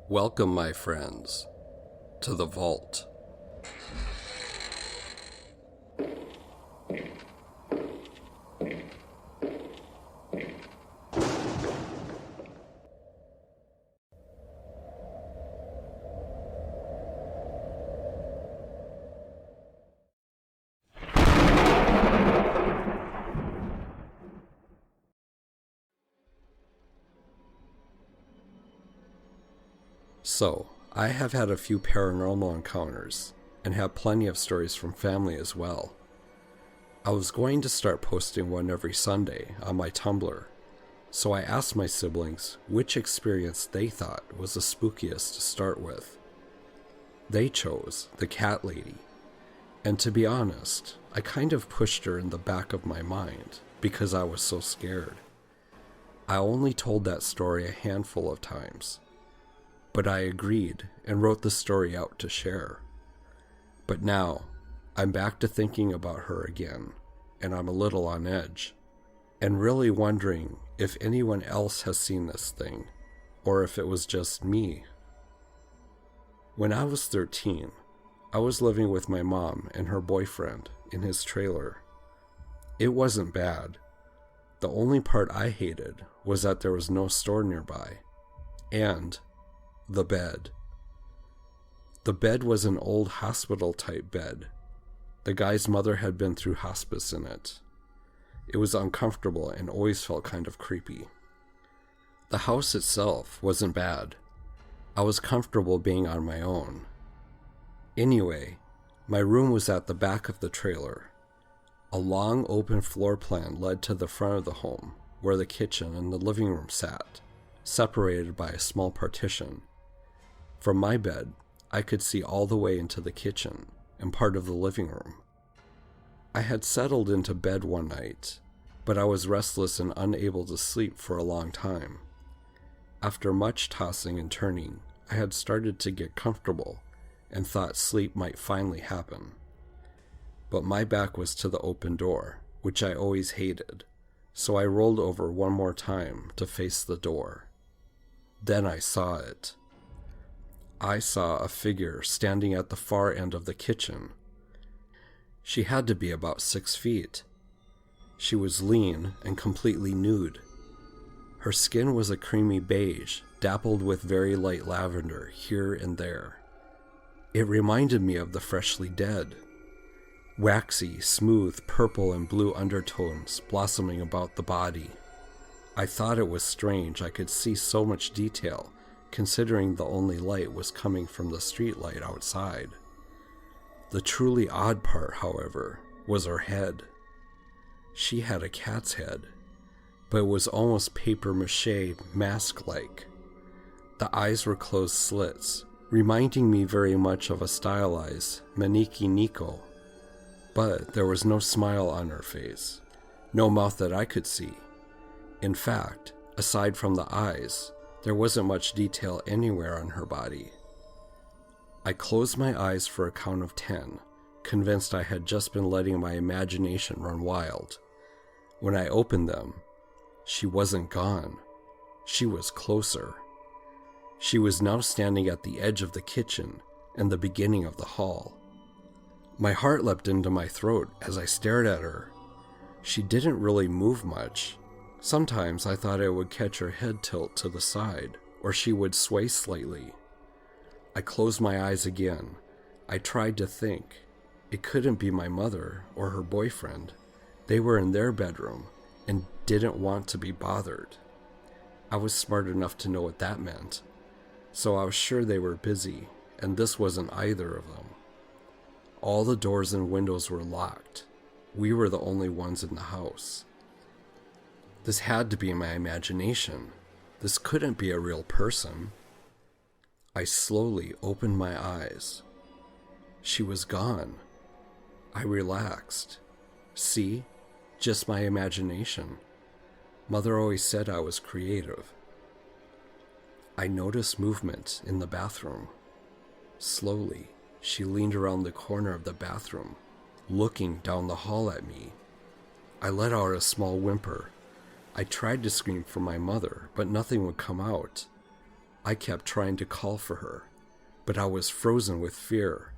Welcome, my friends, to the vault. So, I have had a few paranormal encounters, and have plenty of stories from family as well. I was going to start posting one every Sunday on my Tumblr, so I asked my siblings which experience they thought was the spookiest to start with. They chose the cat lady, and to be honest, I kind of pushed her in the back of my mind because I was so scared. I only told that story a handful of times, but I agreed and wrote the story out to share. But now, I'm back to thinking about her again, and I'm a little on edge, and really wondering if anyone else has seen this thing, or if it was just me. When I was 13, I was living with my mom and her boyfriend in his trailer. It wasn't bad. The only part I hated was that there was no store nearby, and the bed. The bed was an old hospital-type bed. The guy's mother had been through hospice in it. It was uncomfortable and always felt kind of creepy. The house itself wasn't bad. I was comfortable being on my own. Anyway, my room was at the back of the trailer. A long open floor plan led to the front of the home, where the kitchen and the living room sat, separated by a small partition. From my bed, I could see all the way into the kitchen and part of the living room. I had settled into bed one night, but I was restless and unable to sleep for a long time. After much tossing and turning, I had started to get comfortable and thought sleep might finally happen. But my back was to the open door, which I always hated, so I rolled over one more time to face the door. Then I saw it. I saw a figure standing at the far end of the kitchen. She had to be about 6 feet. She was lean and completely nude. Her skin was a creamy beige, dappled with very light lavender here and there. It reminded me of the freshly dead. Waxy, smooth purple and blue undertones blossoming about the body. I thought it was strange I could see so much detail, considering the only light was coming from the street light outside. The truly odd part, however, was her head. She had a cat's head, but it was almost papier-mâché mask-like. The eyes were closed slits, reminding me very much of a stylized Maneki Nico, but there was no smile on her face, no mouth that I could see. In fact, aside from the eyes, there wasn't much detail anywhere on her body. I closed my eyes for a count of 10, convinced I had just been letting my imagination run wild. When I opened them, she wasn't gone. She was closer. She was now standing at the edge of the kitchen and the beginning of the hall. My heart leapt into my throat as I stared at her. She didn't really move much. Sometimes I thought I would catch her head tilt to the side, or she would sway slightly. I closed my eyes again. I tried to think. It couldn't be my mother or her boyfriend. They were in their bedroom and didn't want to be bothered. I was smart enough to know what that meant, so I was sure they were busy, and this wasn't either of them. All the doors and windows were locked. We were the only ones in the house. This had to be my imagination. This couldn't be a real person. I slowly opened my eyes. She was gone. I relaxed. See? Just my imagination. Mother always said I was creative. I noticed movement in the bathroom. Slowly, she leaned around the corner of the bathroom, looking down the hall at me. I let out a small whimper. I tried to scream for my mother, but nothing would come out. I kept trying to call for her, but I was frozen with fear.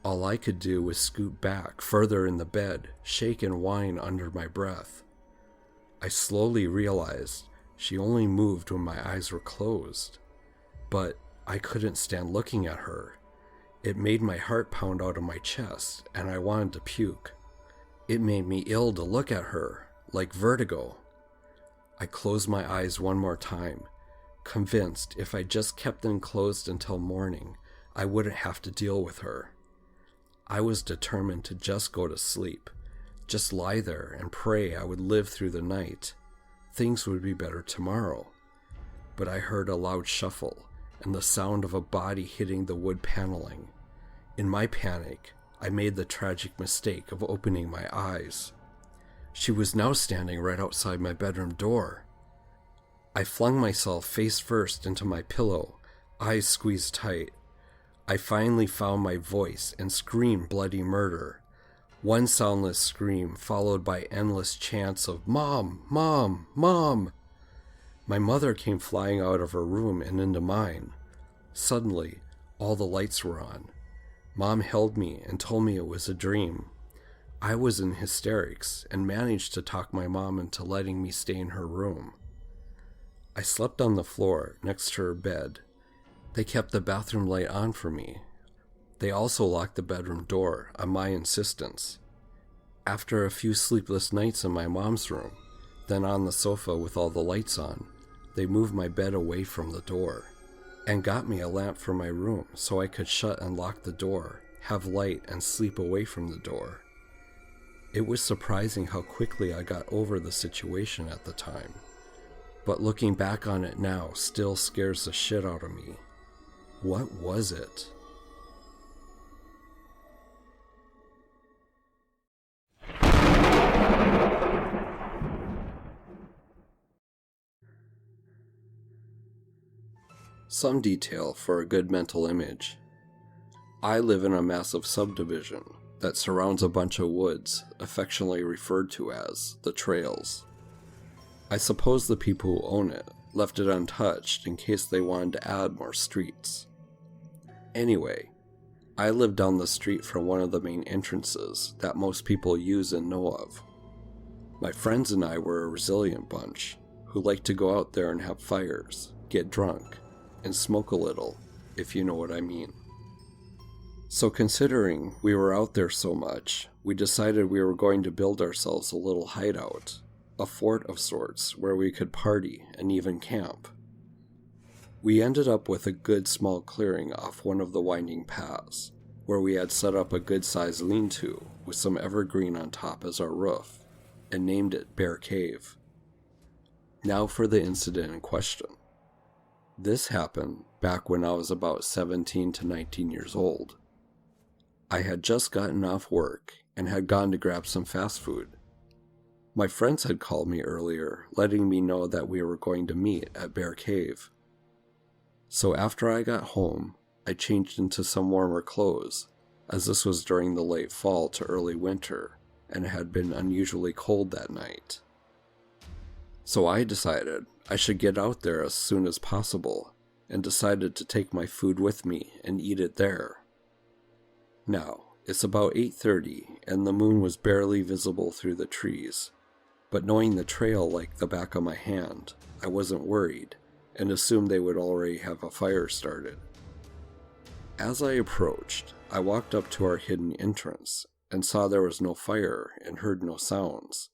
All I could do was scoot back further in the bed, shake and whine under my breath. I slowly realized she only moved when my eyes were closed, but I couldn't stand looking at her. It made my heart pound out of my chest, and I wanted to puke. It made me ill to look at her, like vertigo. I closed my eyes one more time, convinced if I just kept them closed until morning, I wouldn't have to deal with her. I was determined to just go to sleep, just lie there and pray I would live through the night. Things would be better tomorrow. But I heard a loud shuffle and the sound of a body hitting the wood paneling. In my panic, I made the tragic mistake of opening my eyes. She was now standing right outside my bedroom door. I flung myself face first into my pillow, eyes squeezed tight. I finally found my voice and screamed bloody murder. One soundless scream followed by endless chants of "Mom! Mom! Mom!" My mother came flying out of her room and into mine. Suddenly, all the lights were on. Mom held me and told me it was a dream. I was in hysterics and managed to talk my mom into letting me stay in her room. I slept on the floor next to her bed. They kept the bathroom light on for me. They also locked the bedroom door on my insistence. After a few sleepless nights in my mom's room, then on the sofa with all the lights on, they moved my bed away from the door and got me a lamp for my room so I could shut and lock the door, have light, and sleep away from the door. It was surprising how quickly I got over the situation at the time, but looking back on it now still scares the shit out of me. What was it? Some detail for a good mental image. I live in a massive subdivision that surrounds a bunch of woods, affectionately referred to as the trails. I suppose the people who own it left it untouched in case they wanted to add more streets. Anyway, I live down the street from one of the main entrances that most people use and know of. My friends and I were a resilient bunch who liked to go out there and have fires, get drunk, and smoke a little, if you know what I mean. So considering we were out there so much, we decided we were going to build ourselves a little hideout, a fort of sorts where we could party and even camp. We ended up with a good small clearing off one of the winding paths, where we had set up a good-sized lean-to with some evergreen on top as our roof, and named it Bear Cave. Now for the incident in question. This happened back when I was about 17 to 19 years old. I had just gotten off work and had gone to grab some fast food. My friends had called me earlier, letting me know that we were going to meet at Bear Cave. So after I got home, I changed into some warmer clothes, as this was during the late fall to early winter, and it had been unusually cold that night. So I decided I should get out there as soon as possible, and decided to take my food with me and eat it there. Now, it's about 8:30 and the moon was barely visible through the trees, but knowing the trail like the back of my hand, I wasn't worried and assumed they would already have a fire started. As I approached, I walked up to our hidden entrance and saw there was no fire and heard no sounds.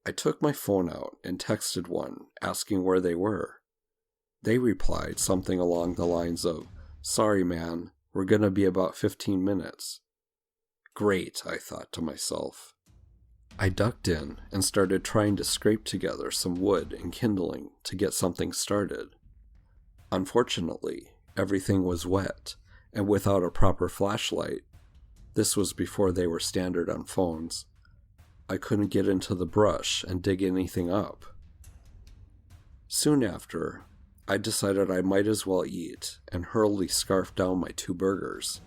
I took my phone out and texted one, asking where they were. They replied something along the lines of, "Sorry man, we're gonna be about 15 minutes. Great, I thought to myself. I ducked in and started trying to scrape together some wood and kindling to get something started. Unfortunately, everything was wet, and without a proper flashlight, this was before they were standard on phones, I couldn't get into the brush and dig anything up. Soon after, I decided I might as well eat and hurriedly scarfed down my 2 burgers.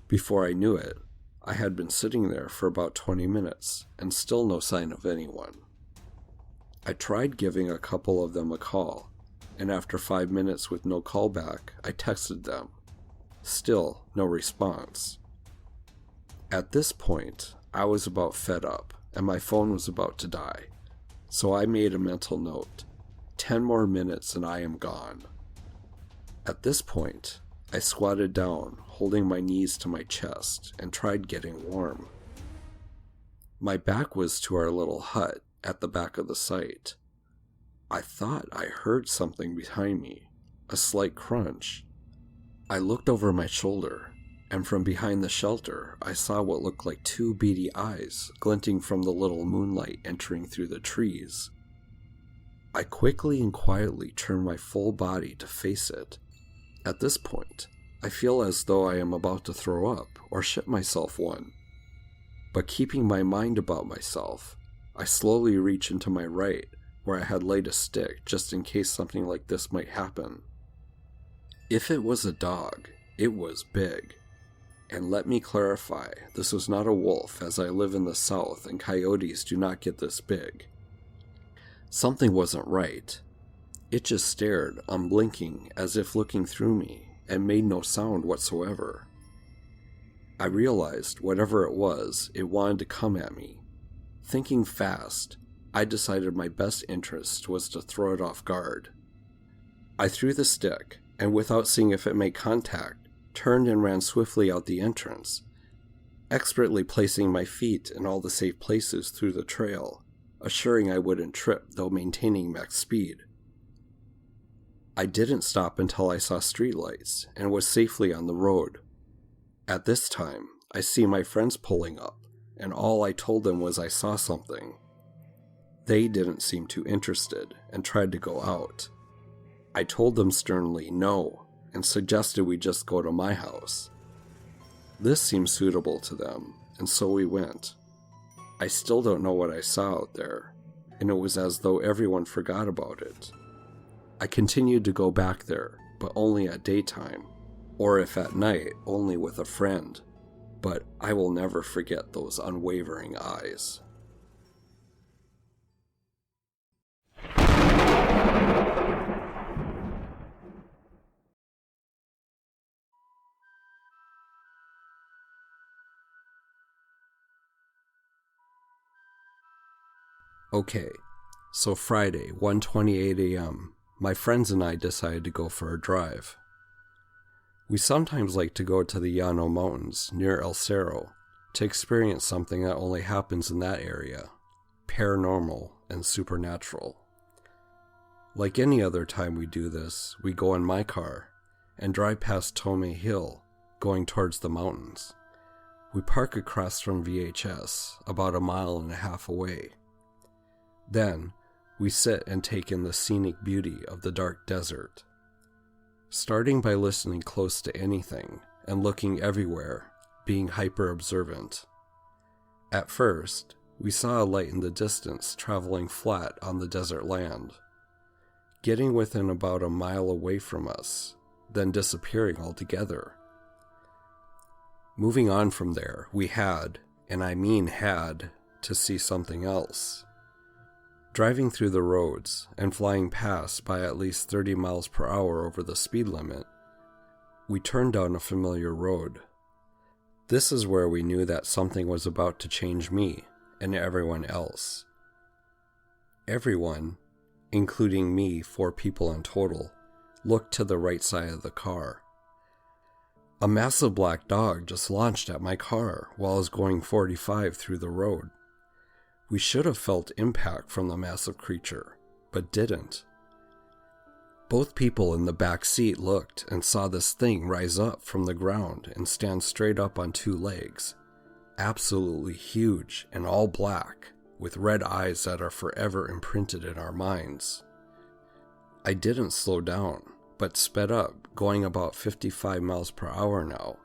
Before I knew it, I had been sitting there for about 20 minutes and still no sign of anyone. I tried giving a couple of them a call and after 5 minutes with no callback, I texted them. Still, no response. At this point, I was about fed up, and my phone was about to die, so I made a mental note. 10 more minutes and I am gone. At this point, I squatted down, holding my knees to my chest, and tried getting warm. My back was to our little hut at the back of the site. I thought I heard something behind me, a slight crunch. I looked over my shoulder, and from behind the shelter, I saw what looked like 2 beady eyes glinting from the little moonlight entering through the trees. I quickly and quietly turned my full body to face it. At this point, I feel as though I am about to throw up or shit myself one. But keeping my mind about myself, I slowly reach into my right, where I had laid a stick just in case something like this might happen. If it was a dog, it was big. And let me clarify, this was not a wolf, as I live in the south and coyotes do not get this big. Something wasn't right. It just stared, unblinking, as if looking through me, and made no sound whatsoever. I realized whatever it was, it wanted to come at me. Thinking fast, I decided my best interest was to throw it off guard. I threw the stick, and without seeing if it made contact, turned and ran swiftly out the entrance, expertly placing my feet in all the safe places through the trail, assuring I wouldn't trip though maintaining max speed. I didn't stop until I saw streetlights and was safely on the road. At this time, I see my friends pulling up, and all I told them was I saw something. They didn't seem too interested and tried to go out. I told them sternly no, and suggested we just go to my house. This seemed suitable to them, and so we went. I still don't know what I saw out there, and it was as though everyone forgot about it. I continued to go back there, but only at daytime, or if at night, only with a friend. But I will never forget those unwavering eyes. Okay, so Friday, 1:28 a.m., my friends and I decided to go for a drive. We sometimes like to go to the Llano Mountains near El Cerro to experience something that only happens in that area, paranormal and supernatural. Like any other time we do this, we go in my car and drive past Tome Hill, going towards the mountains. We park across from VHS, about 1.5 miles away. Then, we sit and take in the scenic beauty of the dark desert. Starting by listening close to anything and looking everywhere, being hyper-observant. At first, we saw a light in the distance traveling flat on the desert land, getting within about 1 mile away from us, then disappearing altogether. Moving on from there, we had, and I mean had, to see something else. Driving through the roads and flying past by at least 30 miles per hour over the speed limit, we turned down a familiar road. This is where we knew that something was about to change me and everyone else. Everyone, including me, 4 people in total, looked to the right side of the car. A massive black dog just launched at my car while I was going 45 through the road. We should have felt impact from the massive creature, but didn't. Both people in the back seat looked and saw this thing rise up from the ground and stand straight up on 2 legs. Absolutely huge and all black, with red eyes that are forever imprinted in our minds. I didn't slow down, but sped up, going about 55 miles per hour now,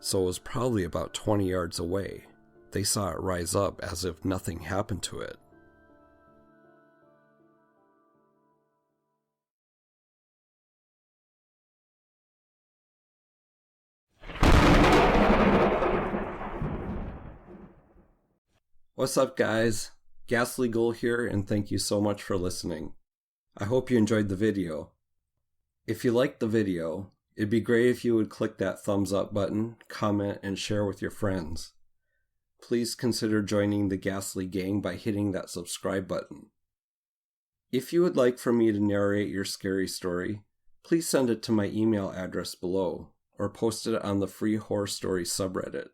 so it was probably about 20 yards away. They saw it rise up as if nothing happened to it. What's up, guys? Ghastly Ghoul here, and thank you so much for listening. I hope you enjoyed the video. If you liked the video, it'd be great if you would click that thumbs up button, comment, and share with your friends. Please consider joining the Ghastly Gang by hitting that subscribe button. If you would like for me to narrate your scary story, please send it to my email address below, or post it on the Free Horror Stories subreddit.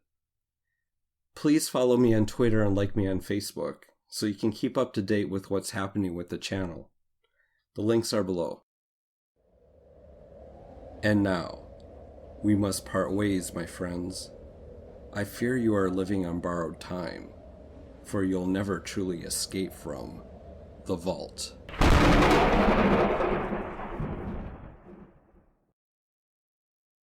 Please follow me on Twitter and like me on Facebook, so you can keep up to date with what's happening with the channel. The links are below. And now, we must part ways, my friends. I fear you are living on borrowed time, for you'll never truly escape from the vault.